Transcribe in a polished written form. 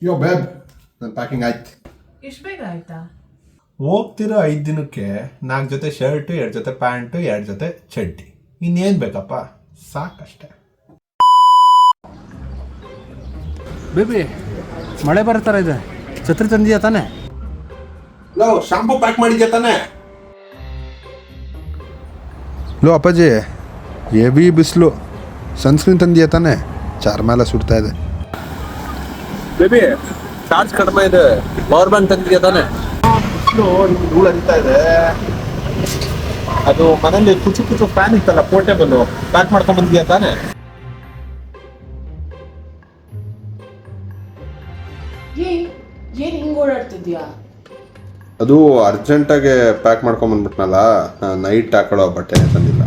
ಯೋ babe, ನನ್ನ packing ಆಯ್ತು. ಇಷ್ಟು ಬೇಗ ಆಯ್ತಾ? ಹೋಗ್ತಿರೋ 5 ದಿನಕ್ಕೆ 4 ಜೊತೆ ಶರ್ಟು, 2 ಜೊತೆ ಪ್ಯಾಂಟು, 2 ಜೊತೆ ಚಡ್ಡಿ. ಇನ್ನೇನು ಬೇಕಪ್ಪ, ಸಾಕಷ್ಟೆ. ಬೇಬಿ, ಮಳೆ ಬರೋ ಥರ ಇದೆ, ಛತ್ರಿ ತಂದಿಯಾ ತಾನೆ? ಲೋ, ಶಾಂಪೂ ಪ್ಯಾಕ್ ಮಾಡಿದ್ಯಾ ತಾನೆ? ಲೋ ಅಪ್ಪಾಜಿ, ಹೆವಿ ಬಿಸಿಲು, ಸನ್ಸ್ಕ್ರೀನ್ ತಂದಿಯಾ ತಾನೆ? ಚಾರ್ಮಾಲ ಸುಡ್ತಾ ಇದೆ. ಬೇಬಿ, ಚಾರ್ಜ್ ಕಡಿಮೆ ಇದೆ, ಪವರ್ ಬ್ಯಾಂಕ್ ತಂದಿದ್ಯಾ ತಾನೆ? ಧೂಳು ಹರಿತಾ ಇದೆ. ಅದು ಮನೇಲಿ ಕುಚು ಫ್ಯಾನ್ ಇತ್ತಲ್ಲ, ಪೋರ್ಟೇಬಲ್, ಪ್ಯಾಕ್ ಮಾಡ್ಕೊಂಡ್ ಬಂದಿದ್ಯಾ ತಾನೆ? ಏನ್ ಹಿಂಗ್ ಓಡಾಡ್ತಿದ್ಯಾ? ಅದು ಅರ್ಜೆಂಟಾಗಿ ಪ್ಯಾಕ್ ಮಾಡ್ಕೊಂಬಂದ್ಬಿಟ್ನಲ್ಲ, ನೈಟ್ ಹಾಕೊಳ್ಳೋ ಬಟ್ಟೆನೇ ತಂದಿಲ್ಲ.